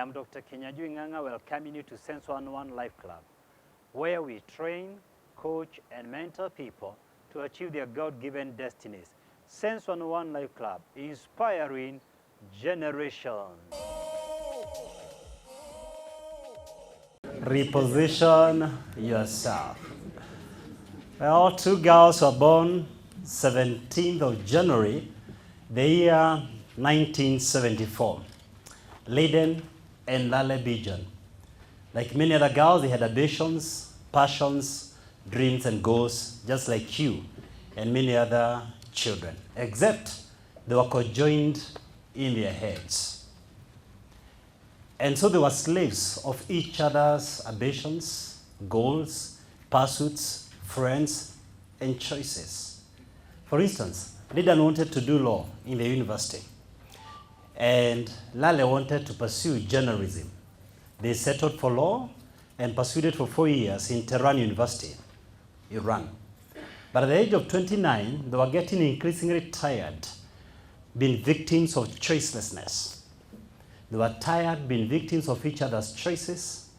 I am Dr. Kinyanjui Nganga, welcoming you to Sense 101 Life Club, where we train, coach, and mentor people to achieve their God-given destinies. Sense 101 Life Club, inspiring generations. Reposition yourself. Well, two girls were born 17th of January, the year 1974. Liden and Lale Bijan. Like many other girls, they had ambitions, passions, dreams, and goals, just like you and many other children, except they were conjoined in their heads. And so they were slaves of each other's ambitions, goals, pursuits, friends, and choices. For instance, Liden wanted to do law in the university, and Lale wanted to pursue journalism. They settled for law and pursued it for 4 years in Tehran University, Iran. But at the age of 29, they were getting increasingly tired being victims of choicelessness. They were tired being victims of each other's choices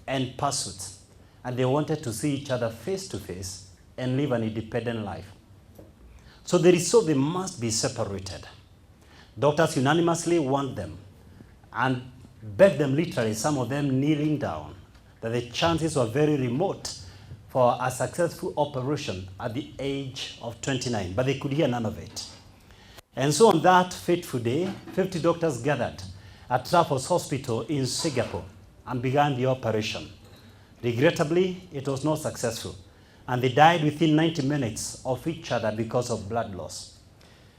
and pursuits, and they wanted to see each other face to face and live an independent life. So they resolved they must be separated. Doctors unanimously warned them and begged them, literally, some of them kneeling down, that the chances were very remote for a successful operation at the age of 29, but they could hear none of it. And so on that fateful day, 50 doctors gathered at Raffles Hospital in Singapore and began the operation. Regrettably, it was not successful, and they died within 90 minutes of each other because of blood loss.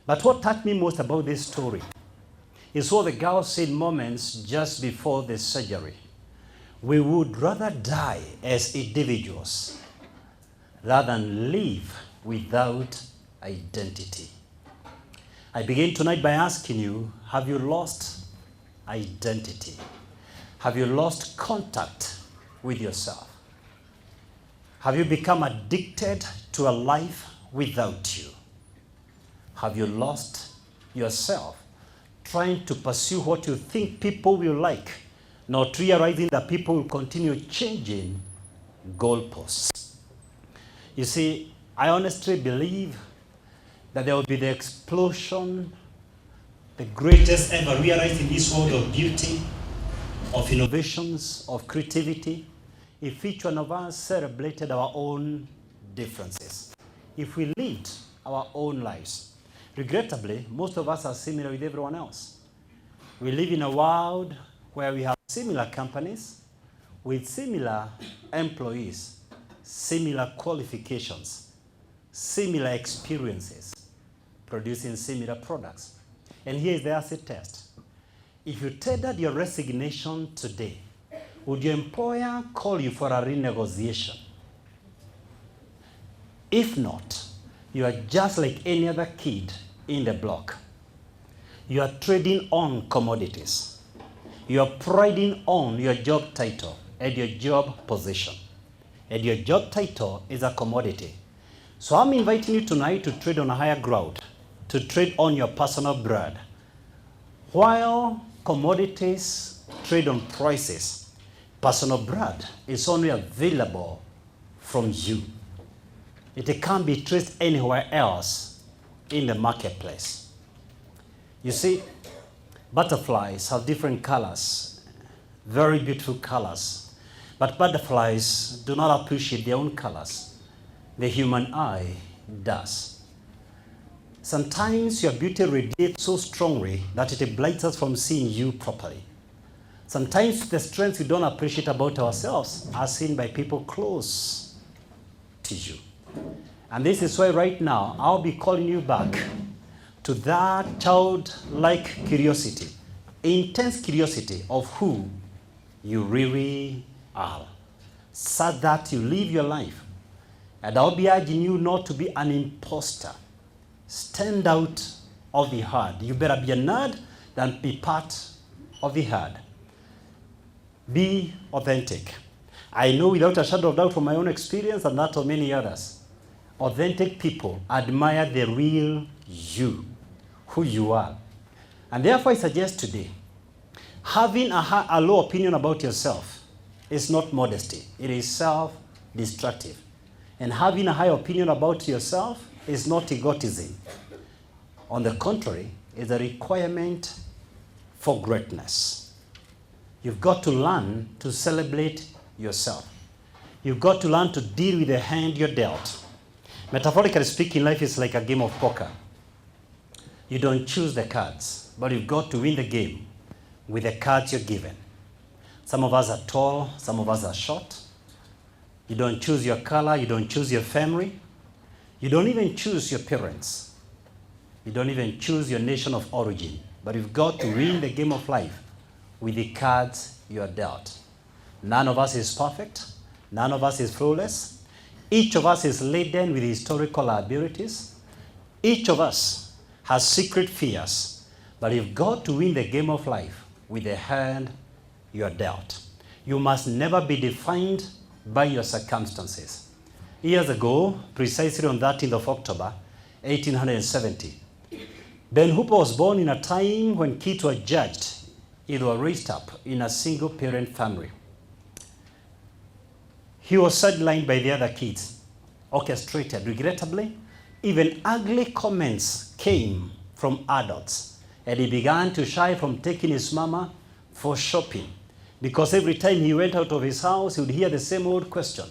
But what touched me most about this story is what the girl said moments just before the surgery. We would rather die as individuals rather than live without identity. I begin tonight by asking you, have you lost identity? Have you lost contact with yourself? Have you become addicted to a life without you? Have you lost yourself trying to pursue what you think people will like, not realizing that people will continue changing goalposts? You see, I honestly believe that there will be the explosion, the greatest ever realized in this world of beauty, of innovations, of creativity, if each one of us celebrated our own differences, if we lived our own lives. Regrettably, most of us are similar with everyone else. We live in a world where we have similar companies with similar employees, similar qualifications, similar experiences, producing similar products. And here is the acid test. If you tendered your resignation today, would your employer call you for a renegotiation? If not, you are just like any other kid in the block. You are trading on commodities. You are priding on your job title and your job position. And your job title is a commodity. So I'm inviting you tonight to trade on a higher ground, to trade on your personal brand. While commodities trade on prices, personal brand is only available from you. It can't be traced anywhere else in the marketplace. You see, butterflies have different colors, very beautiful colors, but butterflies do not appreciate their own colors. The human eye does. Sometimes your beauty radiates so strongly that it blinds us from seeing you properly. Sometimes the strengths we don't appreciate about ourselves are seen by people close to you. And this is why right now, I'll be calling you back to that childlike curiosity, intense curiosity of who you really are, so that you live your life. And I'll be urging you not to be an imposter. Stand out of the herd. You better be a nerd than be part of the herd. Be authentic. I know without a shadow of doubt from my own experience and that of many others, authentic people admire the real you, who you are. And therefore I suggest today, Having a low opinion about yourself is not modesty. It is self-destructive. And having a high opinion about yourself is not egotism. On the contrary, it's a requirement for greatness. You've got to learn to celebrate yourself. You've got to learn to deal with the hand you're dealt. Metaphorically speaking, life is like a game of poker. You don't choose the cards, but you've got to win the game with the cards you're given. Some of us are tall, some of us are short. You don't choose your color, you don't choose your family. You don't even choose your parents. You don't even choose your nation of origin. But you've got to win the game of life with the cards you are dealt. None of us is perfect. None of us is flawless. Each of us is laden with historical liabilities. Each of us has secret fears. But you've got to win the game of life with the hand you are dealt. You must never be defined by your circumstances. Years ago, precisely on 13th of October, 1870, Ben Hooper was born in a time when kids were judged if they were raised up in a single-parent family. He was sidelined by the other kids, orchestrated. Regrettably, even ugly comments came from adults, and he began to shy from taking his mama for shopping, because every time he went out of his house, he would hear the same old question,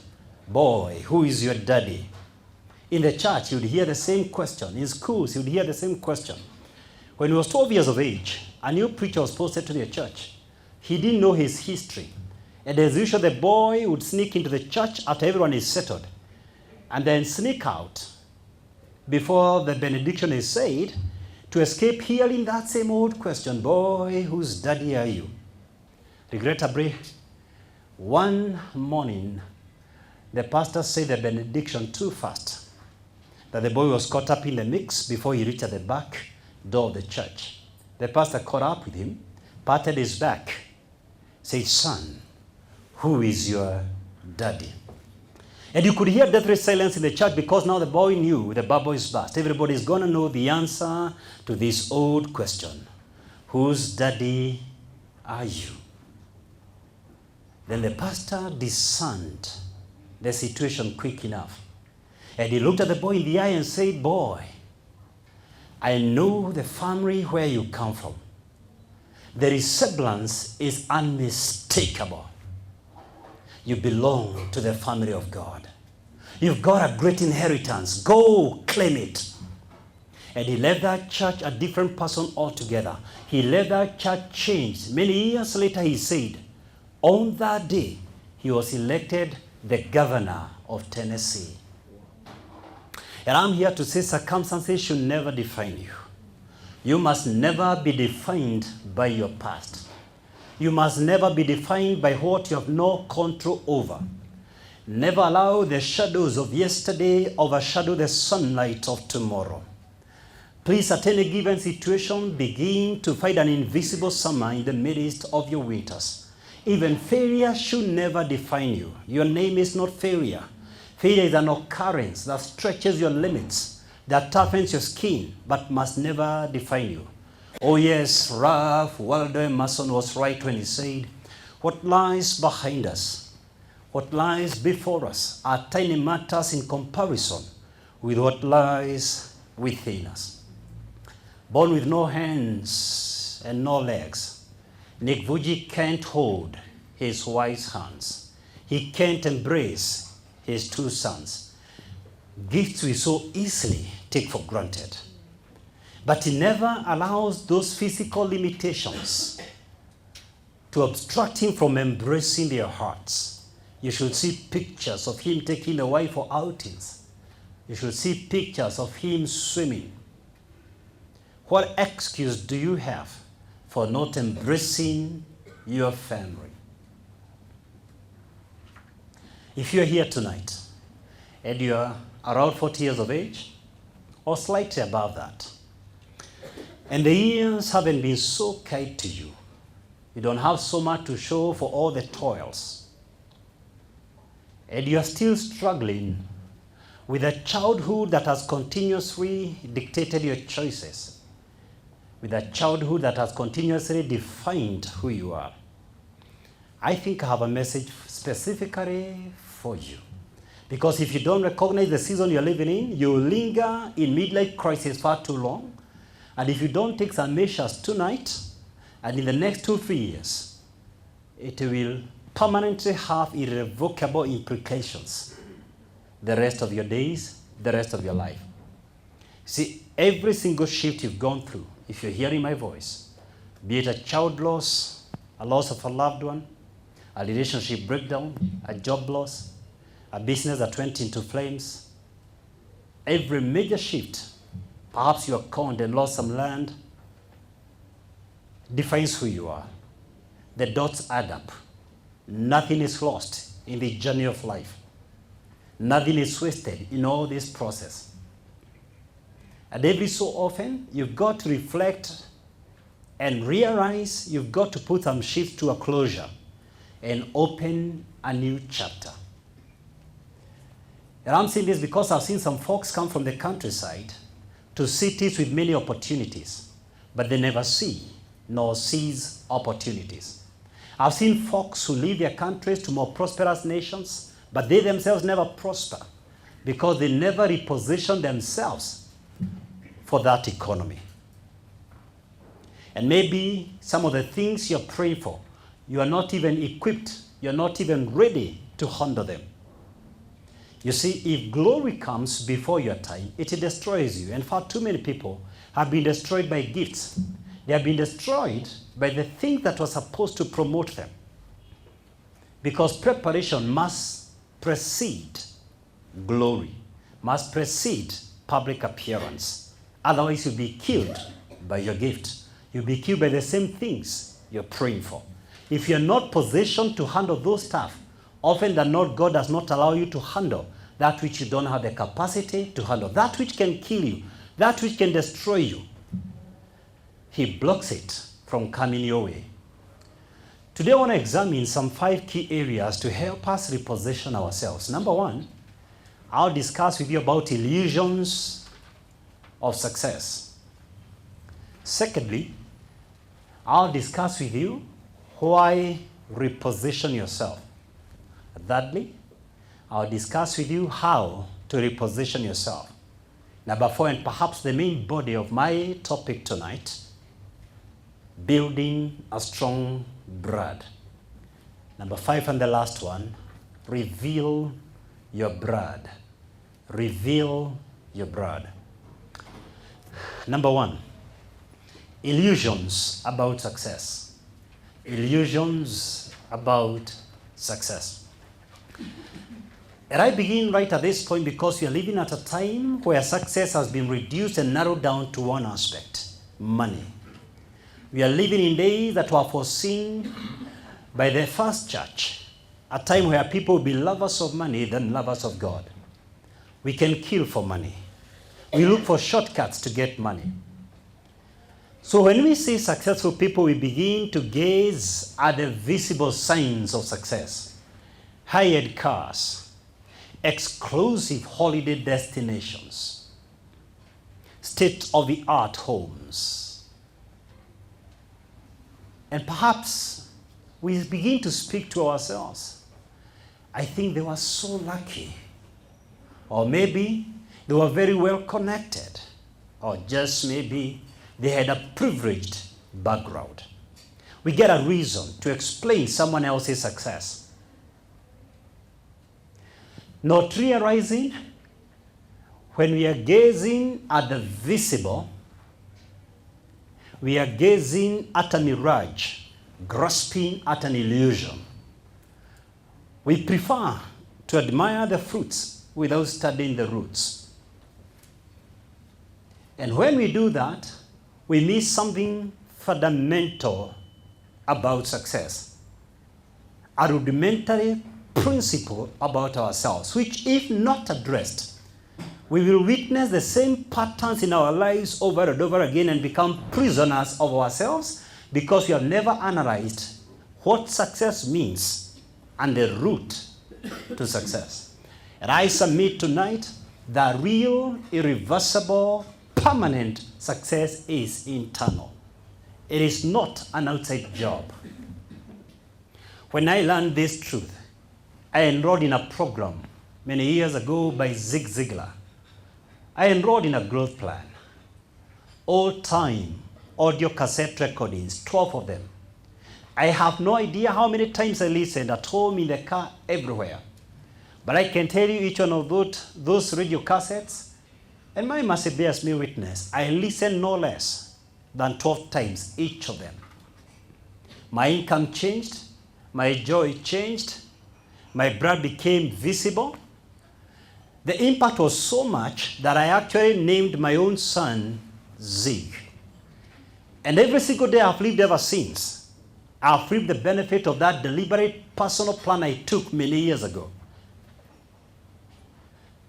"Boy, who is your daddy?" In the church, he would hear the same question. In schools, he would hear the same question. When he was 12 years of age, a new preacher was posted to the church. He didn't know his history. And as usual, the boy would sneak into the church after everyone is settled, and then sneak out before the benediction is said to escape hearing that same old question, "Boy, whose daddy are you?" Regrettably, one morning, the pastor said the benediction too fast, that the boy was caught up in the mix before he reached the back door of the church. The pastor caught up with him, patted his back, said, "Son, who is your daddy?" And you could hear deathly silence in the church, because now the boy knew the bubble is burst. Everybody's going to know the answer to this old question. Whose daddy are you? Then the pastor discerned the situation quick enough. And he looked at the boy in the eye and said, "Boy, I know the family where you come from. The resemblance is unmistakable. You belong to the family of God. You've got a great inheritance. Go claim it." And he left that church a different person altogether. He left that church changed. Many years later, he said, on that day, he was elected the governor of Tennessee. And I'm here to say circumstances should never define you. You must never be defined by your past. You must never be defined by what you have no control over. Never allow the shadows of yesterday overshadow the sunlight of tomorrow. Please, at any given situation, begin to find an invisible summer in the midst of your winters. Even failure should never define you. Your name is not failure. Failure is an occurrence that stretches your limits, that toughens your skin, but must never define you. Oh yes, Ralph Waldo Emerson was right when he said, "What lies behind us, what lies before us are tiny matters in comparison with what lies within us." Born with no hands and no legs, Nick Vujicic can't hold his wife's hands. He can't embrace his two sons. Gifts we so easily take for granted. But he never allows those physical limitations to obstruct him from embracing their hearts. You should see pictures of him taking a wife for outings. You should see pictures of him swimming. What excuse do you have for not embracing your family? If you're here tonight and you're around 40 years of age or slightly above that, and the years haven't been so kind to you, you don't have so much to show for all the toils, and you're still struggling with a childhood that has continuously dictated your choices, with a childhood that has continuously defined who you are. I think I have a message specifically for you. Because if you don't recognize the season you're living in, you will linger in midlife crisis far too long. And if you don't take some measures tonight, and in the next 2-3 years, it will permanently have irrevocable implications the rest of your days, the rest of your life. See, every single shift you've gone through, if you're hearing my voice, be it a child loss, a loss of a loved one, a relationship breakdown, a job loss, a business that went into flames, every major shift, perhaps you are conned and lost some land, defines who you are. The dots add up. Nothing is lost in the journey of life. Nothing is wasted in all this process. And every so often, you've got to reflect and realize you've got to put some shifts to a closure and open a new chapter. And I'm saying this because I've seen some folks come from the countryside to cities with many opportunities, but they never see nor seize opportunities. I've seen folks who leave their countries to more prosperous nations, but they themselves never prosper because they never reposition themselves for that economy. And maybe some of the things you're praying for, you are not even equipped, you're not even ready to handle them. You see, if glory comes before your time, it destroys you. And far too many people have been destroyed by gifts. They have been destroyed by the thing that was supposed to promote them. Because preparation must precede glory, must precede public appearance. Otherwise, you'll be killed by your gift. You'll be killed by the same things you're praying for. If you're not positioned to handle those stuff, often than not, God does not allow you to handle that which you don't have the capacity to handle, that which can kill you, that which can destroy you. He blocks it from coming your way. Today I want to examine some 5 key areas to help us reposition ourselves. Number 1, I'll discuss with you about illusions of success. Secondly, I'll discuss with you why reposition yourself. Thirdly, I'll discuss with you how to reposition yourself. Number 4, and perhaps the main body of my topic tonight, building a strong brand. Number 5 and the last one, reveal your brand. Reveal your brand. Number 1, illusions about success. Illusions about success. And I begin right at this point because we are living at a time where success has been reduced and narrowed down to one aspect, money. We are living in days that were foreseen by the first church, a time where people will be lovers of money than lovers of God. We can kill for money. We look for shortcuts to get money. So when we see successful people, we begin to gaze at the visible signs of success. High-end cars, exclusive holiday destinations, state-of-the-art homes. And perhaps we begin to speak to ourselves. I think they were so lucky. Or maybe they were very well connected. Or just maybe they had a privileged background. We get a reason to explain someone else's success. Not realizing when we are gazing at the visible, we are gazing at a mirage, grasping at an illusion. We prefer to admire the fruits without studying the roots. And when we do that, we miss something fundamental about success. A rudimentary principle about ourselves, which if not addressed, we will witness the same patterns in our lives over and over again and become prisoners of ourselves because we have never analyzed what success means and the route to success. And I submit tonight that real, irreversible, permanent success is internal. It is not an outside job. When I learned this truth, I enrolled in a program many years ago by Zig Ziglar. I enrolled in a growth plan. All-time audio cassette recordings, 12 of them. I have no idea how many times I listened at home, in the car, everywhere. But I can tell you each one of those radio cassettes, and my mercy bears me witness, I listened no less than 12 times each of them. My income changed, my joy changed, my brand became visible. The impact was so much that I actually named my own son Zig. And every single day I've lived ever since, I've reaped the benefit of that deliberate personal plan I took many years ago.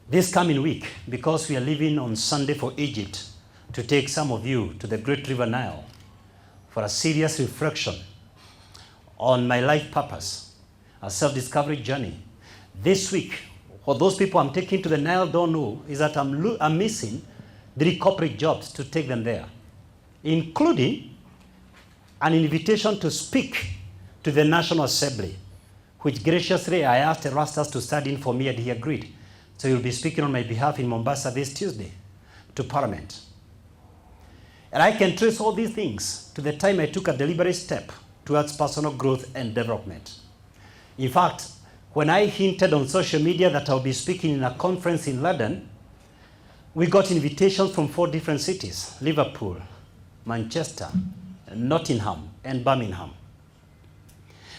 This coming week, because we are leaving on Sunday for Egypt to take some of you to the Great River Nile for a serious reflection on my life purpose, a self-discovery journey. This week, what those people I'm taking to the Nile don't know is that I'm missing 3 corporate jobs to take them there, including an invitation to speak to the National Assembly, which graciously I asked Erastus to stand in for me, and he agreed. So he'll be speaking on my behalf in Mombasa this Tuesday to Parliament. And I can trace all these things to the time I took a deliberate step towards personal growth and development. In fact, when I hinted on social media that I'll be speaking in a conference in London, we got invitations from 4 different cities: Liverpool, Manchester, Nottingham, and Birmingham.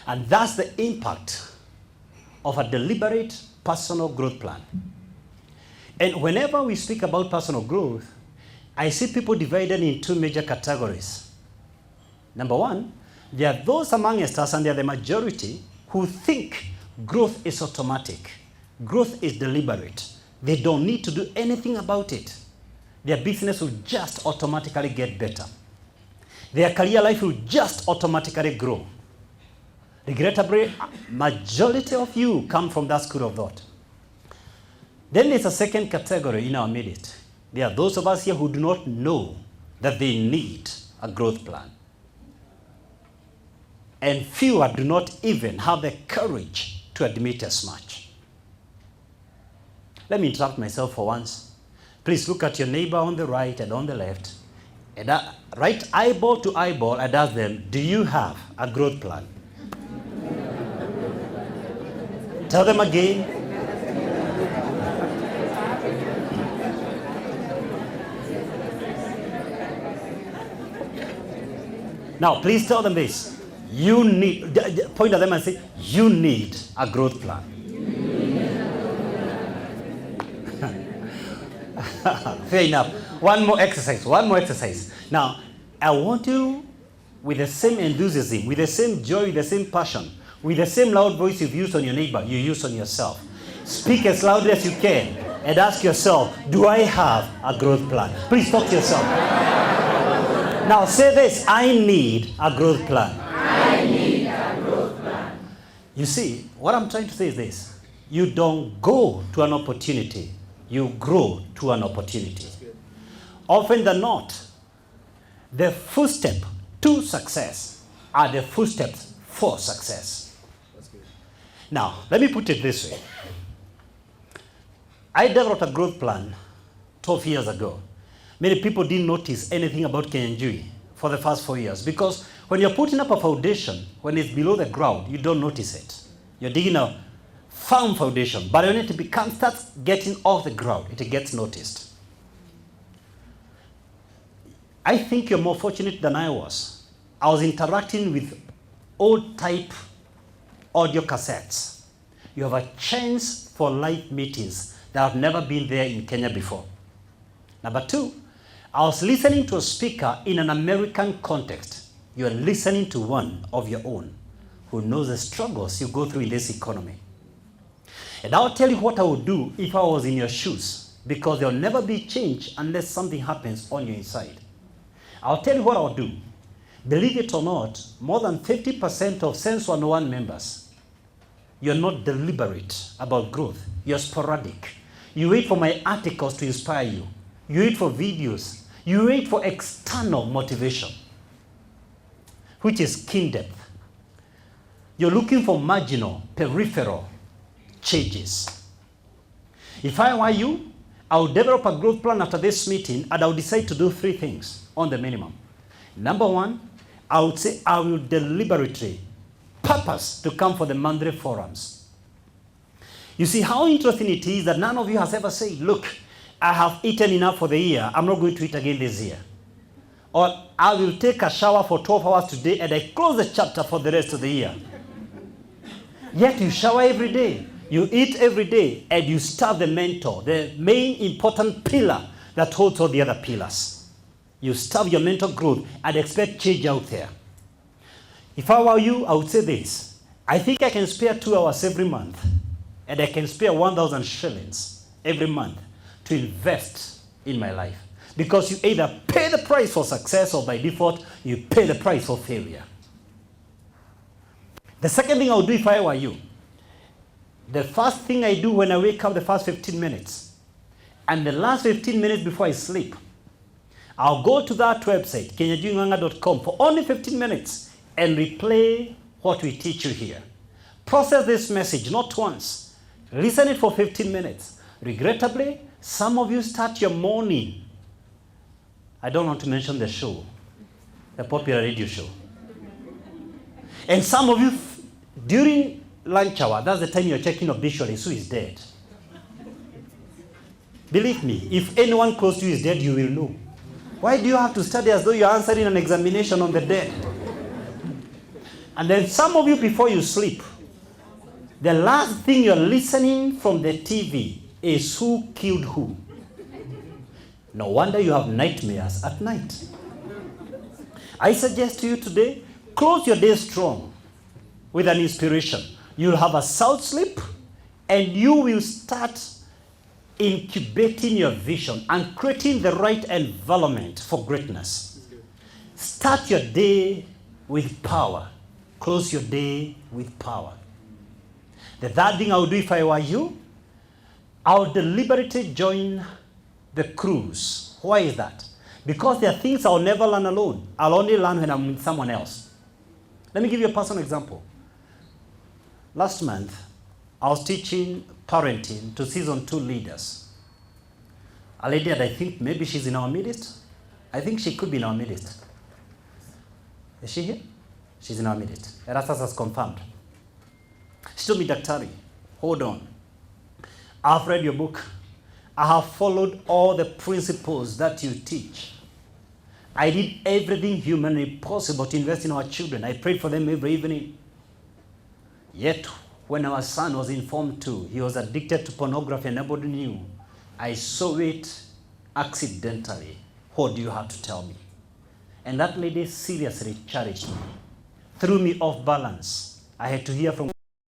And that's the impact of a deliberate personal growth plan. And whenever we speak about personal growth, I see people divided in 2 major categories. Number one, there are those amongst us, and they are the majority, who think growth is automatic. Growth is deliberate. They don't need to do anything about it. Their business will just automatically get better. Their career life will just automatically grow. Regrettably, majority of you come from that school of thought. Then there's a second category in our midst. There are those of us here who do not know that they need a growth plan. And fewer do not even have the courage to admit as much. Let me interrupt myself for once. Please look at your neighbor on the right and on the left, and right eyeball to eyeball, and ask them, do you have a growth plan? Tell them again. Now, please tell them this. You need, point at them and say, you need a growth plan. Fair enough. One more exercise. Now, I want you, with the same enthusiasm, with the same joy, with the same passion, with the same loud voice you've used on your neighbor, you use on yourself. Speak as loudly as you can and ask yourself, do I have a growth plan? Please talk to yourself. Now say this, I need a growth plan. I need a growth plan. You see, what I'm trying to say is this. You don't go to an opportunity. You grow to an opportunity. Often than not, the first step to success are the footsteps for success. That's good. Now, let me put it this way. I developed a growth plan 12 years ago. Many people didn't notice anything about Kinyanjui for the first 4 years, because when you're putting up a foundation, when it's below the ground, you don't notice it. You're digging a firm foundation, but when it starts getting off the ground, it gets noticed. I think you're more fortunate than I was. I was interacting with old type audio cassettes. You have a chance for live meetings that have never been there in Kenya before. Number two, I was listening to a speaker in an American context. You're listening to one of your own who knows the struggles you go through in this economy. And I'll tell you what I would do if I was in your shoes, because there'll never be change unless something happens on your inside. I'll tell you what I'll do. Believe it or not, more than 50% of Sense 101 members, you're not deliberate about growth. You're sporadic. You wait for my articles to inspire you. You wait for videos. You wait for external motivation. which is skin depth. You're looking for marginal, peripheral changes. If I were you, I would develop a growth plan after this meeting, and I would decide to do 3 things on the minimum. Number 1, I would say I will deliberately purpose to come for the monthly forums. You see how interesting it is that none of you has ever said, look, I have eaten enough for the year, I'm not going to eat again this year. Or I will take a shower for 12 hours today and I close the chapter for the rest of the year. Yet you shower every day, you eat every day, and you starve the mentor, the main important pillar that holds all the other pillars. You starve your mental growth and expect change out there. If I were you, I would say this. I think I can spare 2 hours every month, and I can spare 1,000 shillings every month to invest in my life. Because you either pay the price for success, or by default, you pay the price for failure. The second thing I would do if I were you, the first thing I do when I wake up, the first 15 minutes, and the last 15 minutes before I sleep, I'll go to that website, kinyanjuinganga.com, for only 15 minutes and replay what we teach you here. Process this message, not once. Listen it for 15 minutes. Regrettably, some of you start your morning. I don't want to mention the show, the popular radio show. And some of you, during lunch hour, that's the time you're checking obituaries, who is dead. Believe me, if anyone close to you is dead, you will know. Why do you have to study as though you're answering an examination on the dead? And then some of you, before you sleep, the last thing you're listening from the TV is who killed who. No wonder you have nightmares at night. I suggest to you today, close your day strong with an inspiration. You'll have a sound sleep, and you will start incubating your vision and creating the right environment for greatness. Start your day with power. Close your day with power. The third thing I would do if I were you, I would deliberately join the cruise. Why is that? Because there are things I'll never learn alone. I'll only learn when I'm with someone else. Let me give you a personal example. Last month, I was teaching parenting to season 2 leaders. A lady that I think maybe she's in our midst. I think she could be in our midst. Is she here? She's in our midst. Erastus has confirmed. She told me, Daktari, hold on. I've read your book. I have followed all the principles that you teach. I did everything humanly possible to invest in our children. I prayed for them every evening. Yet, when our son was informed too, he was addicted to pornography and nobody knew. I saw it accidentally. What do you have to tell me? And that lady seriously challenged me, threw me off balance. I had to hear from